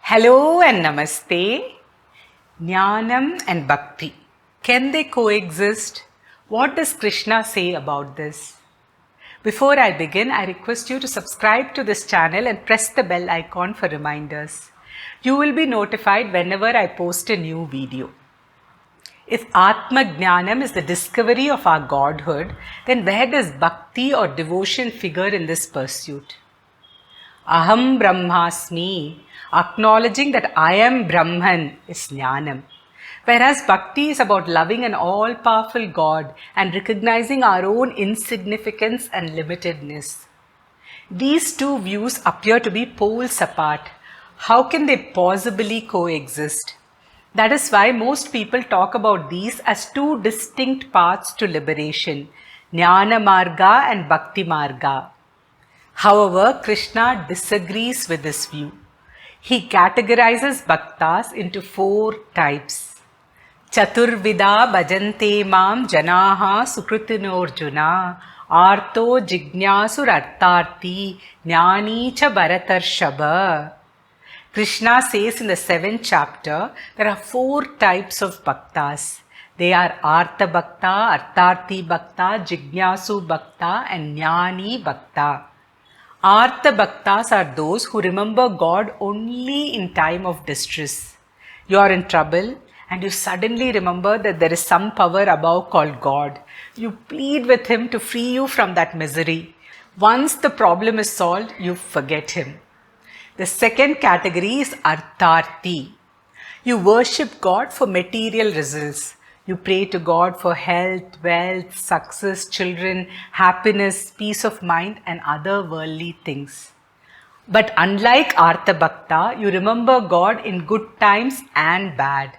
Hello and Namaste. Jnanam and Bhakti. Can they coexist? What does Krishna say about this? Before I begin, I request you to subscribe to this channel and press the bell icon for reminders. You will be notified whenever I post a new video. If athma Jnanam is the discovery of our godhood, then where does bhakti or devotion figure in this pursuit? Aham Brahmasmi, acknowledging that I am Brahman, is Jnanam. Whereas bhakti is about loving an all-powerful God and recognizing our own insignificance and limitedness. These two views appear to be poles apart. How can they possibly coexist? That is why most people talk about these as two distinct paths to liberation, Jnana Marga and Bhakti Marga. However, Krishna disagrees with this view. He categorizes bhaktas into four types. Chaturvida bhajante mam janaha sukrutinorjuna arto jignasur artarthi jnani cha bharatarshaba. Krishna says in the 7th chapter, there are four types of bhaktas. They are Artha Bhakta, Artharthi Bhakta, Jignasu Bhakta and Jnani Bhakta. Artha Bhaktas are those who remember God only in time of distress. You are in trouble and you suddenly remember that there is some power above called God. You plead with Him to free you from that misery. Once the problem is solved, you forget Him. The second category is Artharthi. You worship God for material results. You pray to God for health, wealth, success, children, happiness, peace of mind and other worldly things. But unlike Artha Bhakta, you remember God in good times and bad.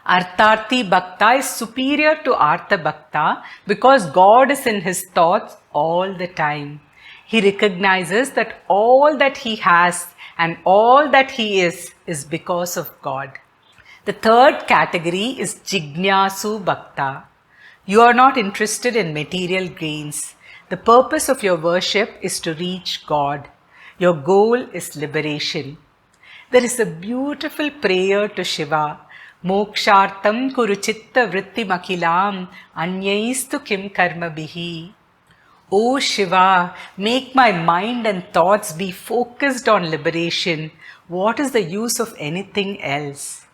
Artharthi Bhakta is superior to Artha Bhakta because God is in his thoughts all the time. He recognizes that all that he has and all that he is because of God. The third category is Jignasu Bhakta. You are not interested in material gains. The purpose of your worship is to reach God. Your goal is liberation. There is a beautiful prayer to Shiva. Mokshartam kuruchitta vritti makilam anyaistu kim karma bihi. O Shiva, make my mind and thoughts be focused on liberation. What is the use of anything else?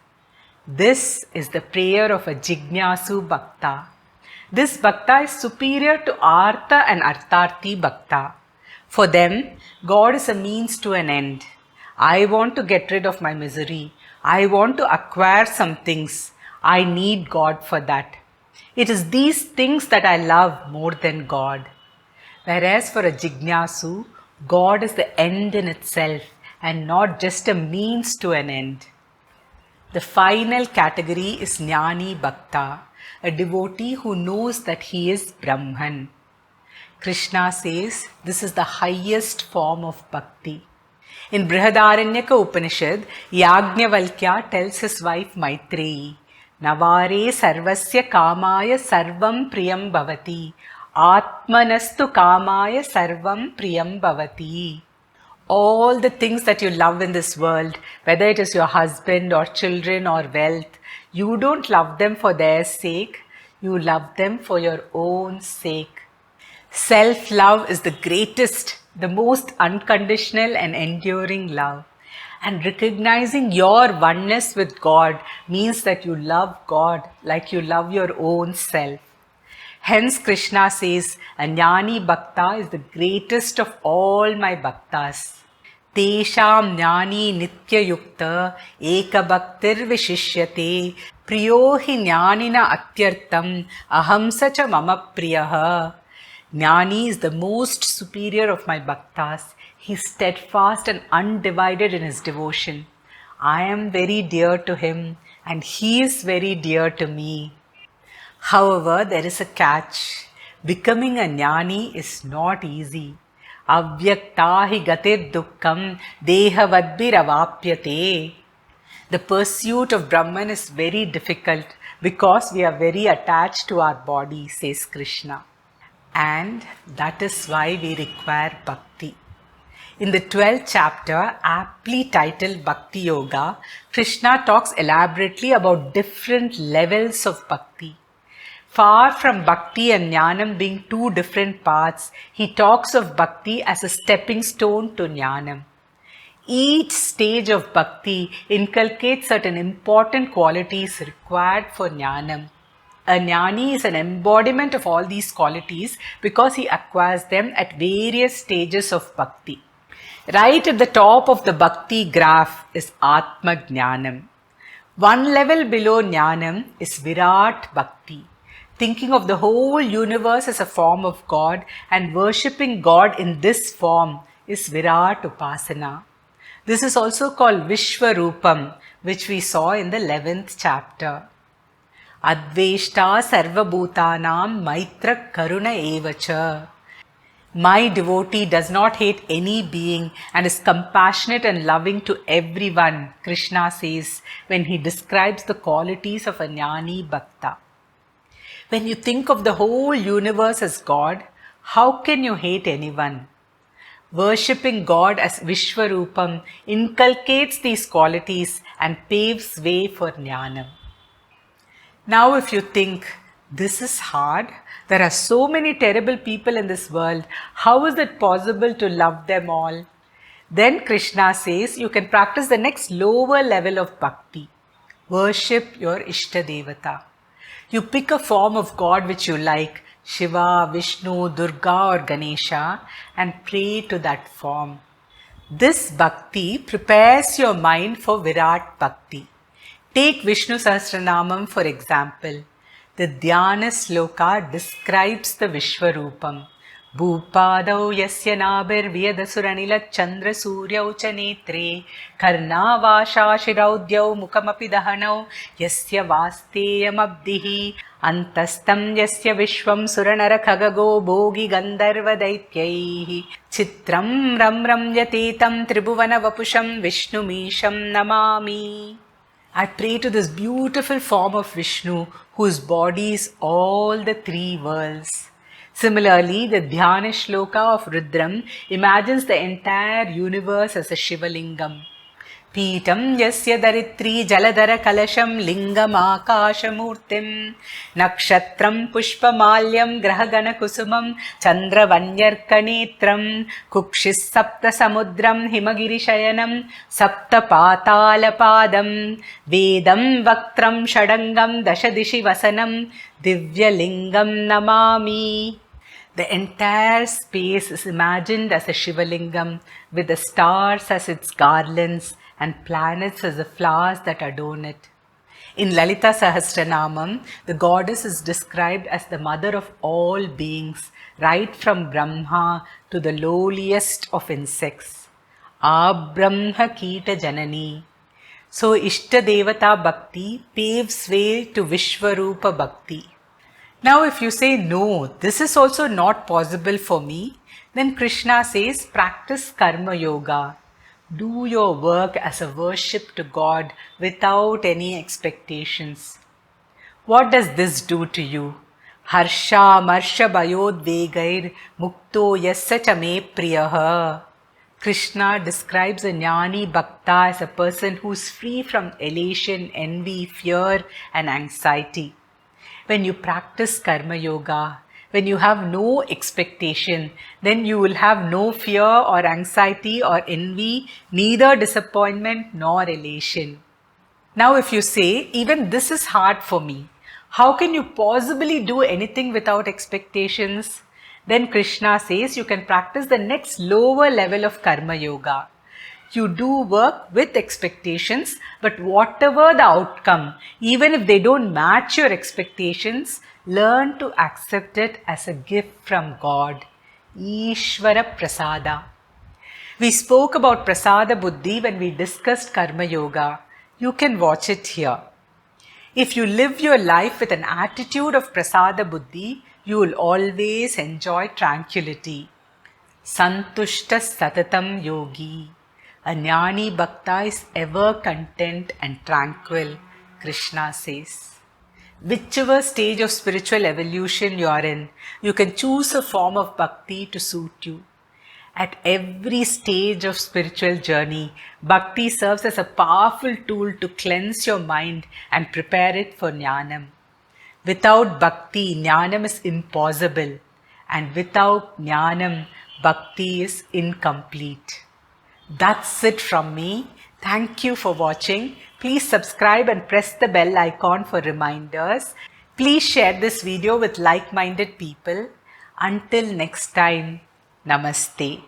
This is the prayer of a Jignasu Bhakta. This Bhakta is superior to Artha and Artharthi Bhakta. For them, God is a means to an end. I want to get rid of my misery. I want to acquire some things. I need God for that. It is these things that I love more than God. Whereas for a Jignasu, God is the end in itself and not just a means to an end. The final category is Jnani Bhakta, a devotee who knows that he is Brahman. Krishna says this is the highest form of bhakti. In Brihadaranyaka Upanishad, Yajnavalkya tells his wife Maitreyi, Navare sarvasya kamaya sarvam priyam bhavati, atmanastu kamaya sarvam priyam bhavati. All the things that you love in this world, whether it is your husband or children or wealth, you don't love them for their sake, you love them for your own sake. Self-love is the greatest, the most unconditional and enduring love. And recognizing your oneness with God means that you love God like you love your own self. Hence Krishna says, a Jnani Bhakta is the greatest of all my bhaktas. Tesham Jnani Nitya Yukta Eka Bhaktir Vishishyate Priyo hi Jnanina Atyartam Aham Sacha Mama Priyaha. Jnani is the most superior of my bhaktas. He is steadfast and undivided in his devotion. I am very dear to him and he is very dear to me. However, there is a catch. Becoming a Jnani is not easy. Avyakta hi gatir dukkham dehavadbhiravapyate. The pursuit of Brahman is very difficult because we are very attached to our body, says Krishna. And that is why we require bhakti. In the 12th chapter, aptly titled Bhakti Yoga, Krishna talks elaborately about different levels of bhakti. Far from Bhakti and Jnanam being two different paths, he talks of Bhakti as a stepping stone to Jnanam. Each stage of Bhakti inculcates certain important qualities required for Jnanam. A Jnani is an embodiment of all these qualities because he acquires them at various stages of Bhakti. Right at the top of the Bhakti graph is Atma Jnanam. One level below Jnanam is Virat Bhakti, thinking of the whole universe as a form of God and worshipping God in this form is Virat Upasana. This is also called Vishwarupam, which we saw in the 11th chapter. Adveshta Sarvabhutanam Maitra Karuna Evacha. My devotee does not hate any being and is compassionate and loving to everyone, Krishna says when he describes the qualities of a Jnani Bhakta. When you think of the whole universe as God, how can you hate anyone? Worshipping God as Vishwarupam inculcates these qualities and paves way for Jnanam. Now if you think, this is hard, there are so many terrible people in this world, how is it possible to love them all? Then Krishna says you can practice the next lower level of bhakti. Worship your Ishtadevata. You pick a form of God which you like, Shiva, Vishnu, Durga or Ganesha, and pray to that form. This bhakti prepares your mind for Virat Bhakti. Take Vishnu Sahasranamam for example. The Dhyana sloka describes the Vishwarupam. Bhupadau yasya nabir vyadasuranila chandra suryau cha netre karna vasha shiraudyau mukamapi dahanau yasya vasteyam abdihi antastam yasya vishvam suranara khagago bhogi gandharva daityaihi chitram ram yatetam tribhuvana vapusham vishnumisham namami. I pray to this beautiful form of Vishnu whose body is all the three worlds. Similarly, the Dhyana Shloka of Rudram imagines the entire universe as a Shivalingam. Pitam yasya daritri jaladhara kalasham lingam akashamurtim nakshatram pushpamalyam grahagana kusumam chandravanyarkanetram kukshis sapta samudram himagiri shayanam sapta patalapadam vedam vaktram shadangam dashadishi vasanam divyalingam namami. The entire space is imagined as a Shivalingam with the stars as its garlands and planets as the flowers that adorn it. In Lalita Sahasranamam, the goddess is described as the mother of all beings, right from Brahma to the lowliest of insects. Abrahma Kita Janani. So Ishtadevata Bhakti paves way to Vishwarupa Bhakti. Now if you say, no, this is also not possible for me, then Krishna says, practice Karma Yoga. Do your work as a worship to God without any expectations. What does this do to you? Harsha marsha bayod vegair mukto yasya me priyaha. Krishna describes a Jnani Bhakta as a person who is free from elation, envy, fear and anxiety. When you practice Karma Yoga, when you have no expectation, then you will have no fear or anxiety or envy, neither disappointment nor elation. Now if you say, even this is hard for me, how can you possibly do anything without expectations? Then Krishna says you can practice the next lower level of Karma Yoga. You do work with expectations, but whatever the outcome, even if they don't match your expectations, learn to accept it as a gift from God. Ishvara Prasada. We spoke about Prasada Buddhi when we discussed Karma Yoga. You can watch it here. If you live your life with an attitude of Prasada Buddhi, you will always enjoy tranquility. Santushta Satatam Yogi. A Jnani Bhakta is ever content and tranquil, Krishna says. Whichever stage of spiritual evolution you are in, you can choose a form of bhakti to suit you. At every stage of spiritual journey, bhakti serves as a powerful tool to cleanse your mind and prepare it for Jnanam. Without bhakti, Jnanam is impossible, and without Jnanam, bhakti is incomplete. That's it from me. Thank you for watching. Please subscribe and press the bell icon for reminders. Please share this video with like-minded people. Until next time, Namaste.